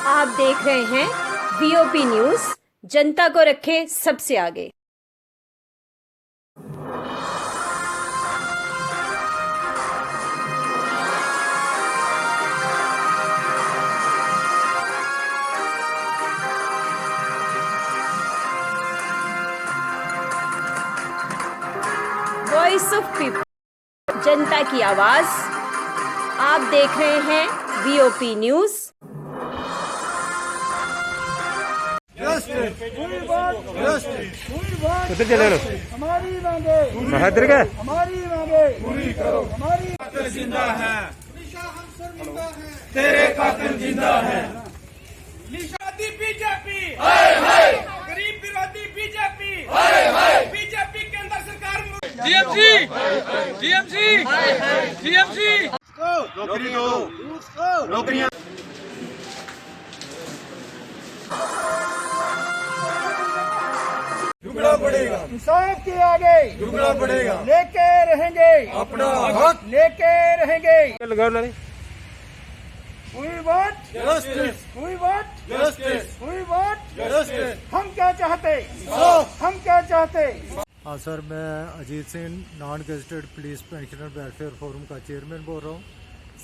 आप देख रहे हैं वीओपी न्यूज, जनता को रखे सबसे आगे। वॉइस ऑफ पीपल, जनता की आवाज। आप देख रहे हैं वीओपी न्यूज। किधर चले लो? हमारी मांगे बहादुर का हमारी मांगे पूरी करो। हमारी कातिल जिंदा है, तेरे कातिल जिंदा है। विरोधी बीजेपी, गरीब विरोधी बीजेपी, बीजेपी केंद्र सरकार। जीएमसी नौकरी दो, नौकरियां। झुकना पड़ेगा, इंसाफ के आगे झुकना पड़ेगा। लेके रहेंगे, अपना हक लेके रहेंगे। लगाओ ना। We want justice, we want justice, we want justice. हम क्या चाहते, हम क्या चाहते। हाँ सर, मैं Ajit Singh, non gazetted police pensioner welfare forum का चेयरमैन बोल रहा हूँ।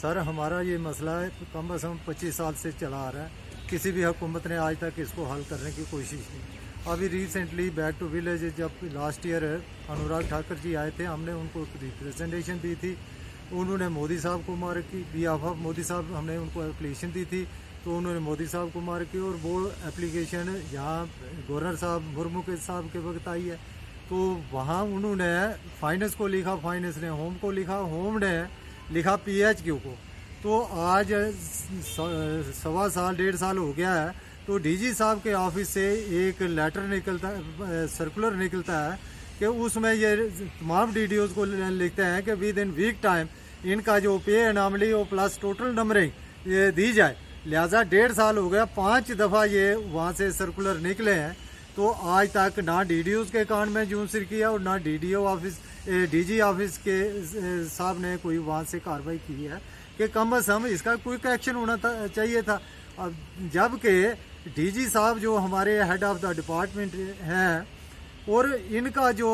सर, हमारा ये मसला है कम अज़ कम 25 साल से चला आ रहा है। किसी भी हुकूमत ने आज तक इसको हल करने की कोशिश की। अभी रिसेंटली बैक टू विलेज जब लास्ट ईयर अनुराग ठाकुर जी आए थे, हमने उनको रिप्रेजेंटेशन दी थी। उन्होंने मोदी साहब को मार की, बिहाफ ऑफ मोदी साहब हमने उनको एप्लीकेशन दी थी, तो उन्होंने मोदी साहब को मार की। और वो एप्लीकेशन यहाँ गवर्नर साहब मुर्मू के साहब के वक्त आई है, तो वहाँ उन्होंने फाइनेंस को लिखा, फाइनेंस ने होम को लिखा, होम ने लिखा PHQ को। तो आज 1.25 साल 1.5 साल हो गया है, तो DG साहब के ऑफिस से एक लेटर निकलता है, सर्कुलर निकलता है कि उसमें ये तमाम DDOs को लिखते हैं कि विद इन वीक टाइम इनका जो पे अनामली वो प्लस टोटल नंबरिंग ये दी जाए। लिहाजा 1.5 साल हो गया, 5 दफ़ा ये वहाँ से सर्कुलर निकले हैं, तो आज तक ना DDOs के कान में जूं सिर किया और ना DDO ऑफिस DG ऑफिस के साहब ने कोई वहाँ से कार्रवाई की है कि कम अज़ कम इसका क्विक एक्शन होना चाहिए था। अब जबकि DG साहब जो हमारे हेड ऑफ द डिपार्टमेंट हैं और इनका जो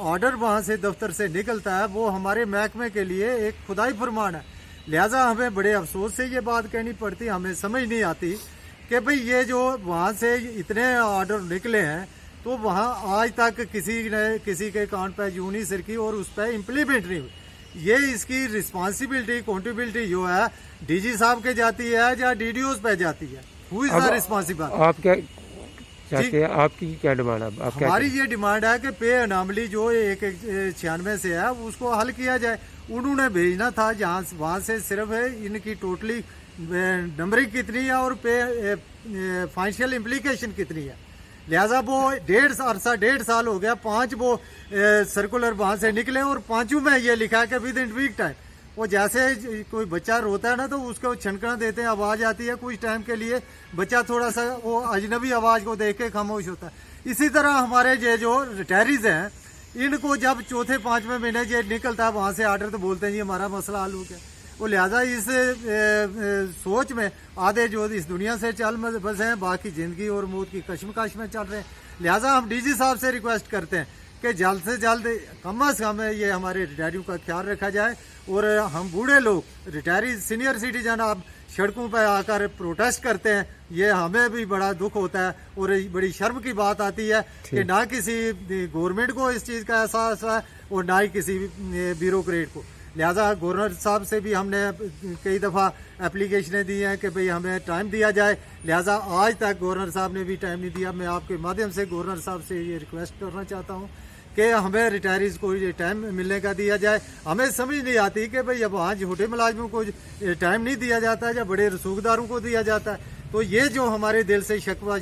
ऑर्डर वहाँ से दफ्तर से निकलता है वो हमारे महकमे के लिए एक खुदाई फरमान है। लिहाजा हमें बड़े अफसोस से ये बात कहनी पड़ती, हमें समझ नहीं आती कि भाई ये जो वहाँ से इतने ऑर्डर निकले हैं तो वहाँ आज तक किसी ने किसी के कान पर यूं नहीं सिर की और उस पर इम्प्लीमेंट नहीं हुई। ये इसकी रिस्पॉन्सिबिलिटी अकाउंटेबिलिटी जो है DG साहब के जाती है या DDOs पे जाती है। Who is the responsible? आप क्या चाहते हैं? आपकी क्या डिमांड है? आप क्या हमारी ये डिमांड है कि पे अनामली जो 196 से है उसको हल किया जाए। उन्होंने भेजना था जहाँ वहाँ से सिर्फ इनकी टोटली नंबरिंग कितनी है और पे फाइनेंशियल इम्प्लीकेशन कितनी है। लिहाजा वो 1.5 साल हो गया, 5 वो सर्कुलर वहाँ से निकले और 5 में ये लिखा है कि विद इन वीक टाइम। वो जैसे कोई बच्चा रोता है ना तो उसको छनकना देते हैं, आवाज़ आती है, कुछ टाइम के लिए बच्चा थोड़ा सा वो अजनबी आवाज़ को देख के खामोश होता है। इसी तरह हमारे ये जो रिटायरीज हैं इनको जब चौथे 5वें महीने ये निकलता है वहाँ से ऑर्डर, तो बोलते हैं जी हमारा मसला हल हो गया। वो लिहाजा इस सोच में आधे जो इस दुनिया से चल बसे हैं, बाकी ज़िंदगी और मौत की कश्मकश में चल रहे हैं। लिहाजा हम DG साहब से रिक्वेस्ट करते हैं कि जल्द से जल्द कम अज़ कम ये हमारे रिटायरियों का ख्याल रखा जाए। और हम बूढ़े लोग रिटायरी सीनियर सिटीजन अब सड़कों पर आकर प्रोटेस्ट करते हैं, ये हमें भी बड़ा दुख होता है और बड़ी शर्म की बात आती है कि ना किसी गवर्नमेंट को इस चीज़ का एहसास है और ना ही किसी ब्यूरोक्रेट को। लिहाजा गवर्नर साहब से भी हमने कई दफ़ा एप्लीकेशनें दी हैं कि भाई हमें टाइम दिया जाए। लिहाजा आज तक गवर्नर साहब ने भी टाइम नहीं दिया। मैं आपके माध्यम से गवर्नर साहब से ये रिक्वेस्ट करना चाहता हूँ कि हमें रिटायरीज को ये टाइम मिलने का दिया जाए। हमें समझ नहीं आती कि भाई अब वहाँ छोटे मुलाजमों को टाइम नहीं दिया जाता है या बड़े रसूखदारों को दिया जाता है। तो ये जो हमारे दिल से शकवा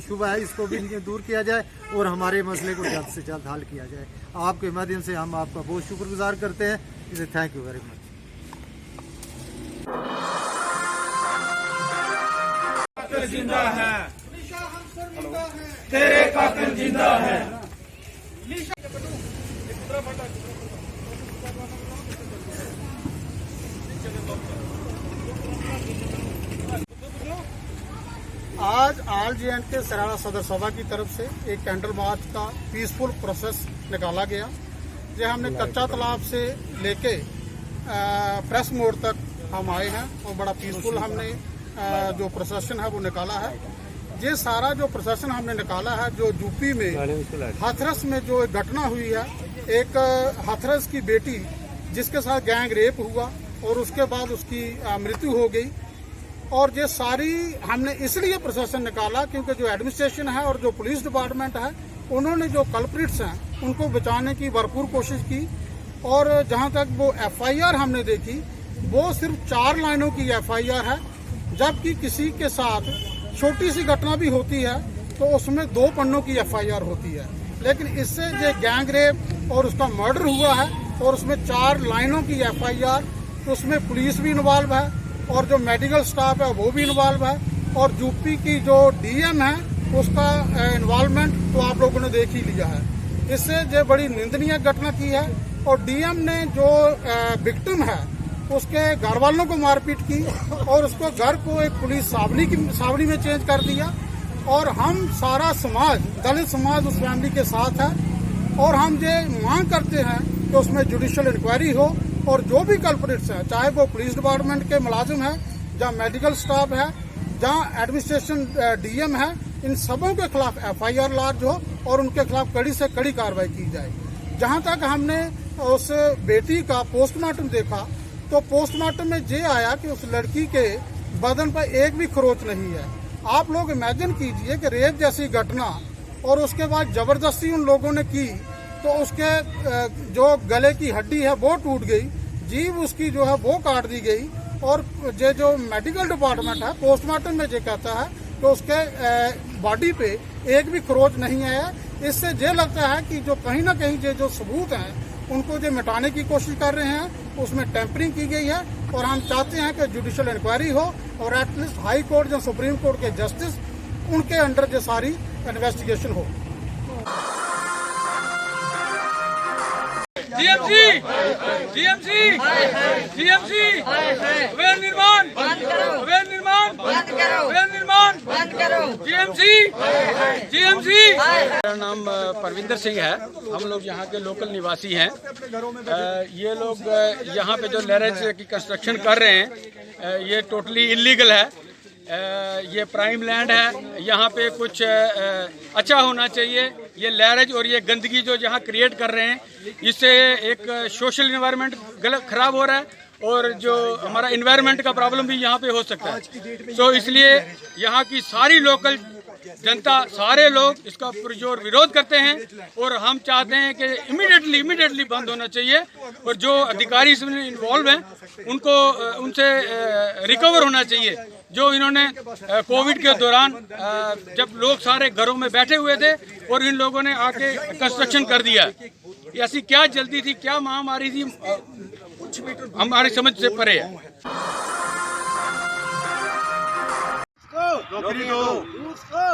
शुबा है इसको भी दूर किया जाए और हमारे मसले को जल्द से जल्द हल किया जाए। आपके माध्यम से हम आपका बहुत शुक्रगुजार करते हैं। इसे थैंक यू वेरी मच। कातिल जिंदा है, तेरे कातिल जिंदा है। आज ऑल जे.एंड.के सराड़ा सदर सभा की तरफ से एक कैंडल मार्च का पीसफुल प्रोसेस निकाला गया। जो हमने कच्चा तालाब से लेके प्रेस मोड़ तक हम आए हैं और बड़ा पीसफुल हमने जो प्रोसेसन है वो निकाला है। ये सारा जो प्रोसेसन हमने निकाला है, जो यूपी में हाथरस में जो एक घटना हुई है, एक हाथरस की बेटी जिसके साथ गैंग रेप हुआ और उसके बाद उसकी मृत्यु हो गई, और ये सारी हमने इसलिए प्रोसेसन निकाला क्योंकि जो एडमिनिस्ट्रेशन है और जो पुलिस डिपार्टमेंट है उन्होंने जो कल्प्रिट्स हैं उनको बचाने की भरपूर कोशिश की। और जहां तक वो एफआईआर हमने देखी वो सिर्फ 4 लाइनों की एफआईआर है, जबकि किसी के साथ छोटी सी घटना भी होती है तो उसमें 2 पन्नों की एफआईआर होती है। लेकिन इससे जो गैंग रेप और उसका मर्डर हुआ है और उसमें 4 लाइनों की एफआईआर, तो उसमें पुलिस भी इन्वॉल्व है और जो मेडिकल स्टाफ है वो भी इन्वॉल्व है, और यूपी की जो डीएम है उसका इन्वॉल्वमेंट तो आप लोगों ने देख ही लिया है। इससे जो बड़ी निंदनीय घटना की है, और डीएम ने जो विक्टिम है उसके घर वालों को मारपीट की और उसको घर को एक पुलिस छावनी में चेंज कर दिया। और हम सारा समाज, दलित समाज उस फैमिली के साथ है, और हम ये मांग करते हैं कि उसमें जुडिशियल इंक्वायरी हो और जो भी कल्प्रिट्स हैं, चाहे वो पुलिस डिपार्टमेंट के मुलाजिम है, जहाँ मेडिकल स्टाफ है, जहाँ एडमिनिस्ट्रेशन डीएम है, इन सबों के खिलाफ एफआईआर लॉन्च हो और उनके खिलाफ कड़ी से कड़ी कार्रवाई की जाए। जहाँ तक हमने उस बेटी का पोस्टमार्टम देखा तो पोस्टमार्टम में ये आया कि उस लड़की के बदन पर एक भी खरोच नहीं है। आप लोग इमेजिन कीजिए कि रेप जैसी घटना और उसके बाद जबरदस्ती उन लोगों ने की तो उसके जो गले की हड्डी है वो टूट गई, जीभ उसकी जो है वो काट दी गई, और ये जो मेडिकल डिपार्टमेंट है पोस्टमार्टम में ये कहता है तो उसके बॉडी पे एक भी खरोच नहीं आया। इससे ये लगता है कि जो कहीं ना कहीं ये जो सबूत हैं उनको जो मिटाने की कोशिश कर रहे हैं, उसमें टेम्परिंग की गई है। और हम चाहते हैं कि जुडिशियल इंक्वायरी हो और एटलीस्ट हाई कोर्ट या सुप्रीम कोर्ट के जस्टिस उनके अंडर ये सारी इन्वेस्टिगेशन हो। मेरा नाम परविंदर सिंह है। हम लोग यहाँ के लोकल निवासी हैं। ये लोग यहाँ पे जो लैरेज की कंस्ट्रक्शन कर रहे हैं ये टोटली इलीगल है। ये प्राइम लैंड है, यहाँ पे कुछ अच्छा होना चाहिए। ये लैरेज और ये गंदगी जो यहाँ क्रिएट कर रहे हैं इससे एक सोशल इन्वायरमेंट गलत खराब हो रहा है और जो हमारा इन्वायरमेंट का प्रॉब्लम भी यहाँ पे हो सकता है। तो इसलिए यहाँ की सारी लोकल जनता, सारे लोग इसका पुरजोर विरोध करते हैं और हम चाहते हैं कि इमीडिएटली बंद होना चाहिए और जो अधिकारी इसमें इन्वॉल्व हैं उनको उनसे रिकवर होना चाहिए। जो इन्होंने कोविड के दौरान जब लोग सारे घरों में बैठे हुए थे और इन लोगों ने आके कंस्ट्रक्शन कर दिया, ऐसी क्या जल्दी थी, क्या महामारी थी, हमारी समझ से परे है। नौकरी दो,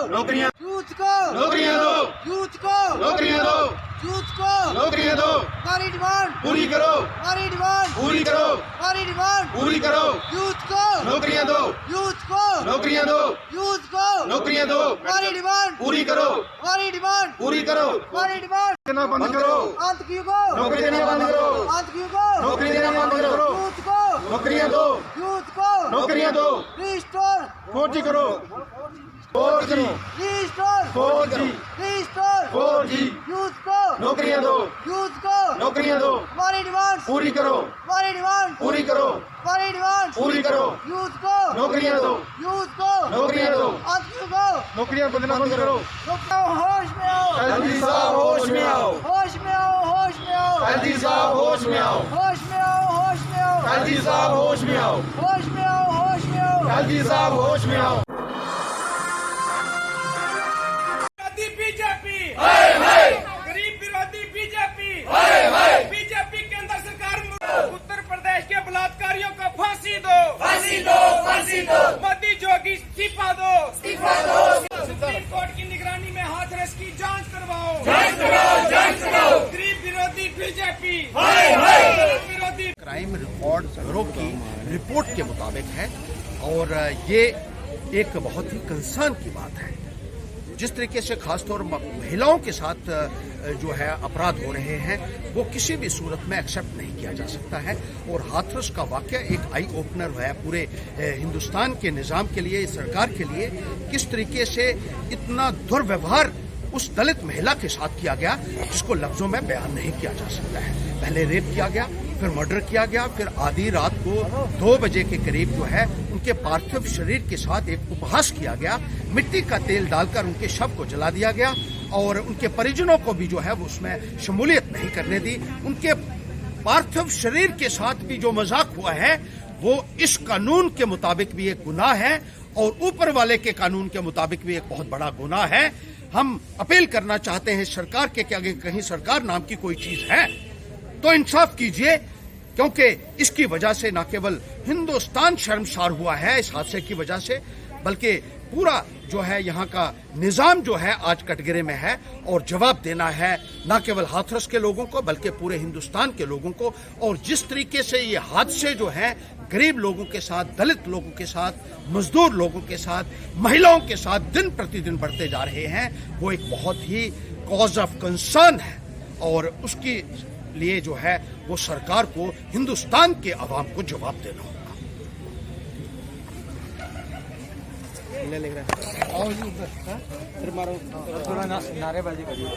नौकरियां, यूथ को नौकरियां दो, यूथ को नौकरियां दो, यूथ को नौकरियां दो, हमारी डिमांड पूरी करो, हमारी डिमांड पूरी करो, हमारी डिमांड पूरी करो, यूथ को नौकरियां दो, यूथ को नौकरियां दो, यूथ को नौकरियां दो, हमारी डिमांड पूरी करो, हमारी डिमांड पूरी करो, हमारी डिमांड देना बंद करो, आतंकियों को नौकरी देना बंद करो, आतंकियों को नौकरी देना बंद करो, यूथ को नौकरियां दो, यूथ को नौकरियां दो, रिस्टोर फोर्जी करो, 4G, restore 4G, restore 4G, youth को नौकरियां दो, यूथ को नौकरियां दो, हमारी डिमांड पूरी करो, हमारी डिमांड पूरी करो, हमारी डिमांड पूरी करो, यूथ को नौकरियां दो, यूथ को नौकरियां दो, आतंकियों को नौकरियां बदलना बंद करो। होश में आओ, एलजी साहब होश में आओ, होश में आओ, होश में आओ, एलजी साहब होश में आओ, होश में आओ, होश में आओ, एलजी साहब होश में आओ, होश में आओ, होश में आओ, एलजी साहब होश में आओ। बीजेपी गरीब विरोधी बीजेपी बीजेपी केंद्र सरकार उत्तर प्रदेश के बलात्कारियों को फांसी दो, फांसी दो, फांसी दो, मोदी जोगी इस्तीफा दो, इस्तीफा दो, सुप्रीम कोर्ट की निगरानी में हाथरस की जांच करवाओ, जांच कराओ, जांच कराओ, गरीब विरोधी बीजेपी गरीब विरोधी। क्राइम रिकॉर्ड ब्यूरो की रिपोर्ट के मुताबिक है और ये एक बहुत ही कंसर्न की बात है। जिस तरीके से खासतौर महिलाओं के साथ जो है अपराध हो रहे हैं वो किसी भी सूरत में एक्सेप्ट नहीं किया जा सकता है। और हाथरस का वाकया एक आई ओपनर है पूरे हिंदुस्तान के निजाम के लिए, सरकार के लिए। किस तरीके से इतना दुर्व्यवहार उस दलित महिला के साथ किया गया जिसको लफ्जों में बयान नहीं किया जा सकता है। पहले रेप किया गया, फिर मर्डर किया गया, फिर आधी रात को 2 बजे के करीब जो है उनके पार्थिव शरीर के साथ एक उपहास किया गया, मिट्टी का तेल डालकर उनके शव को जला दिया गया और उनके परिजनों को भी जो है वो उसमें शमूलियत नहीं करने दी। उनके पार्थिव शरीर के साथ भी जो मजाक हुआ है वो इस कानून के मुताबिक भी एक गुनाह है और ऊपर वाले के कानून के मुताबिक भी एक बहुत बड़ा गुनाह है। हम अपील करना चाहते हैं सरकार के कि अगर कहीं सरकार नाम की कोई चीज है तो इंसाफ कीजिए, क्योंकि इसकी वजह से न केवल हिंदुस्तान शर्मसार हुआ है इस हादसे की वजह से, बल्कि पूरा जो है यहाँ का निजाम जो है आज कटघरे में है। और जवाब देना है न केवल हाथरस के लोगों को बल्कि पूरे हिंदुस्तान के लोगों को। और जिस तरीके से ये हादसे जो हैं गरीब लोगों के साथ, दलित लोगों के साथ, मजदूर लोगों के साथ, महिलाओं के साथ दिन प्रतिदिन बढ़ते जा रहे हैं, वो एक बहुत ही कॉज ऑफ कंसर्न है। और उसके लिए जो है वो सरकार को, हिंदुस्तान के अवाम को जवाब देना होगा। नारेबाजी करिए।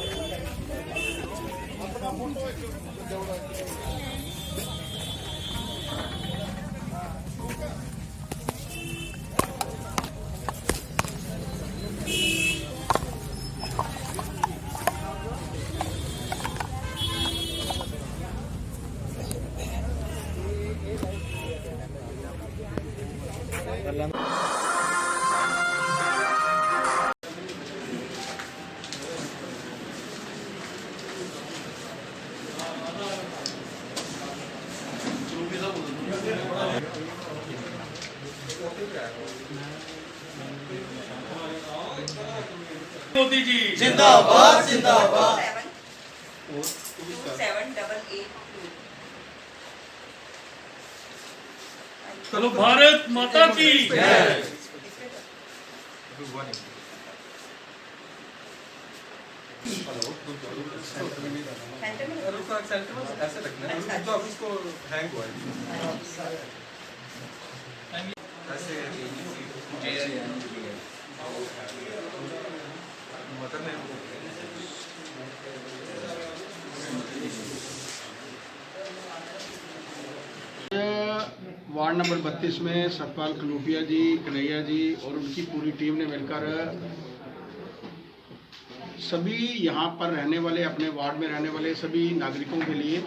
मोदी जी जिंदाबाद जिंदाबाद। 78882। चलो भारत माता की जय। ऐसे रखना है तो आप इसको हैंग हुआ वार्ड नंबर 32 में सतपाल कलूपिया जी, कन्हैया जी और उनकी पूरी टीम ने मिलकर सभी यहाँ पर रहने वाले, अपने वार्ड में रहने वाले सभी नागरिकों के लिए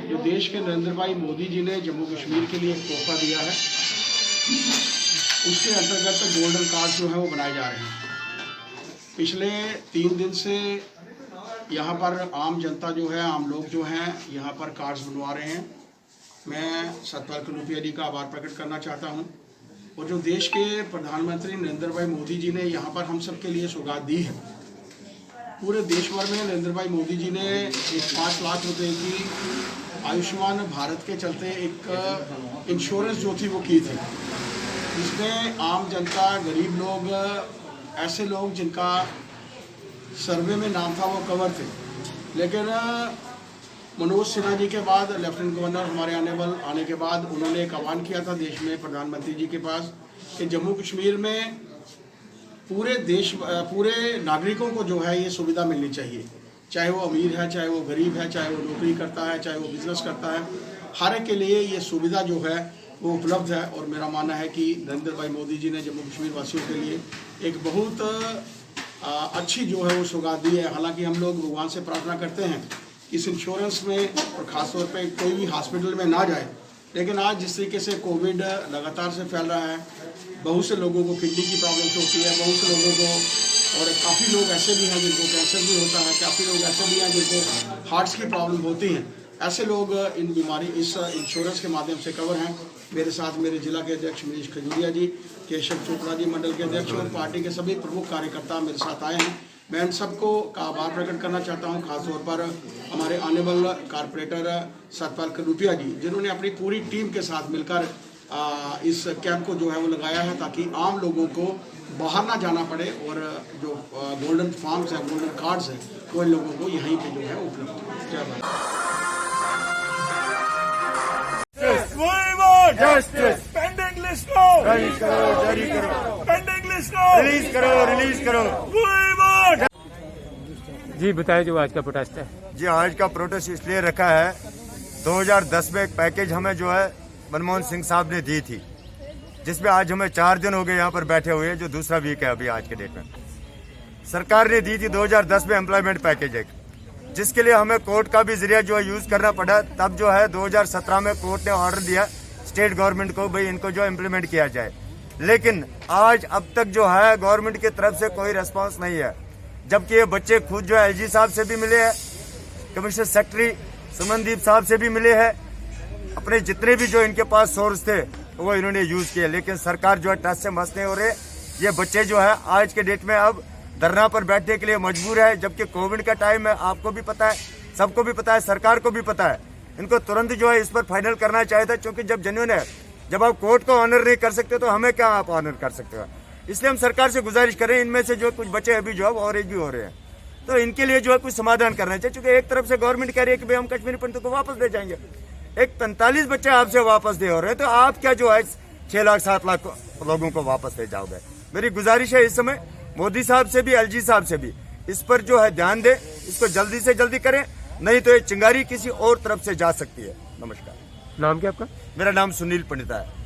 जो देश के नरेंद्र भाई मोदी जी ने जम्मू कश्मीर के लिए एक तोहफा दिया है, उसके अंतर्गत गोल्डन कार्ड जो है वो बनाए जा रहे हैं। पिछले 3 दिन से यहाँ पर आम जनता जो है, आम लोग जो हैं यहाँ पर कार्ड्स बनवा रहे हैं। मैं सतपाल कलूपिया जी का आभार प्रकट करना चाहता हूँ। और जो देश के प्रधानमंत्री नरेंद्र भाई मोदी जी ने यहाँ पर हम सब के लिए सौगात दी है, पूरे देश भर में नरेंद्र भाई मोदी जी ने एक 5 लाख रुपए की आयुष्मान भारत के चलते एक इंश्योरेंस जो थी वो की थी, जिसमें आम जनता, गरीब लोग, ऐसे लोग जिनका सर्वे में नाम था वो कवर थे। लेकिन मनोज सिन्हा जी के बाद, लेफ्टिनेंट गवर्नर हमारे आने के बाद उन्होंने एक आह्वान किया था देश में प्रधानमंत्री जी के पास कि जम्मू कश्मीर में पूरे नागरिकों को जो है ये सुविधा मिलनी चाहिए, चाहे वो अमीर है, चाहे वो गरीब है, चाहे वो नौकरी करता है, चाहे वो बिजनेस करता है, हर एक के लिए ये सुविधा जो है वो उपलब्ध है। और मेरा मानना है कि नरेंद्र भाई मोदी जी ने जम्मू कश्मीर वासियों के लिए एक बहुत अच्छी जो है वो सौगात दी है। हालांकि हम लोग भगवान से प्रार्थना करते हैं इस इंश्योरेंस में और ख़ासतौर पे कोई भी हॉस्पिटल में ना जाए, लेकिन आज जिस तरीके से कोविड लगातार से फैल रहा है, बहुत से लोगों को किडनी की प्रॉब्लम्स होती है, बहुत से लोगों को, और काफ़ी लोग ऐसे भी हैं जिनको कैंसर भी होता है, काफ़ी लोग ऐसे भी हैं जिनको हार्ट्स की प्रॉब्लम होती हैं। ऐसे लोग इन बीमारी इस इंश्योरेंस के माध्यम से कवर हैं। मेरे साथ मेरे जिला के अध्यक्ष मनीष खजूरिया जी, केशव चोपड़ा जी मंडल के अध्यक्ष और पार्टी के सभी प्रमुख कार्यकर्ता मेरे साथ आए हैं। मैं इन सबको का आभार प्रकट करना चाहता हूं, खासतौर पर हमारे ऑनरेबल कारपोरेटर सतपाल कलूपिया जी, जिन्होंने अपनी पूरी टीम के साथ मिलकर इस कैंप को जो है वो लगाया है ताकि आम लोगों को बाहर ना जाना पड़े और जो गोल्डन फॉर्म्स हैं, गोल्डन कार्ड्स हैं, वो इन लोगों को यहीं पे जो है उपलब्ध हो। जय भारत। पेंडिंग लिस्ट को रिलीज करो, जारी करो। पेंडिंग लिस्ट को रिलीज करो, रिलीज करो। जी बताएं जो आज का प्रोटेस्ट है। जी आज का प्रोटेस्ट इसलिए रखा है, 2010 में एक पैकेज हमें जो है मनमोहन सिंह साहब ने दी थी, जिसमें आज हमें 4 दिन हो गए यहाँ पर बैठे हुए, जो दूसरा वीक है अभी आज के डेट में। सरकार ने दी थी 2010 में एम्प्लॉयमेंट पैकेज एक, जिसके लिए हमें कोर्ट का भी जरिया जो है यूज करना पड़ा। तब जो है 2017 में कोर्ट ने ऑर्डर दिया स्टेट गवर्नमेंट को, भाई इनको जो इम्प्लीमेंट किया जाए। लेकिन आज अब तक जो है गवर्नमेंट की तरफ से कोई रिस्पांस नहीं है, जबकि ये बच्चे खुद जो है एलजी साहब से भी मिले हैं, कमिश्नर सेक्रेटरी सुमनदीप साहब से भी मिले हैं, अपने जितने भी जो इनके पास सोर्स थे वो इन्होंने यूज किए। लेकिन सरकार जो है टच से मस नहीं हो रहे। ये बच्चे जो है आज के डेट में अब धरना पर बैठने के लिए मजबूर है, जबकि कोविड का टाइम है, आपको भी पता है, सबको भी पता है, सरकार को भी पता है। इनको तुरंत जो है इस पर फाइनल करना चाहिए था, क्योंकि जब जेन्युइन है, जब आप कोर्ट को ऑनर नहीं कर सकते तो हमें क्या आप ऑनर कर सकते हो। इसलिए हम सरकार से गुजारिश करें, इनमें से जो कुछ बच्चे अभी जो है ऑरेंज भी हो रहे हैं, तो इनके लिए जो है कुछ समाधान करना चाहिए। क्योंकि एक तरफ से गवर्नमेंट कह रही है कि भाई हम कश्मीरी पंडितों को वापस ले जाएंगे, एक 45 बच्चे आपसे वापस दे हो रहे हैं, तो आप क्या जो है 6 लाख 7 लाख लोगों को वापस ले जाओगे। मेरी गुजारिश है इस समय मोदी साहब से भी, एलजी साहब से भी, इस पर जो है ध्यान दें, इसको जल्दी से जल्दी करें, नहीं तो ये चिंगारी किसी और तरफ से जा सकती है। नमस्कार। नाम क्या आपका? मेरा नाम सुनील पंडिता है।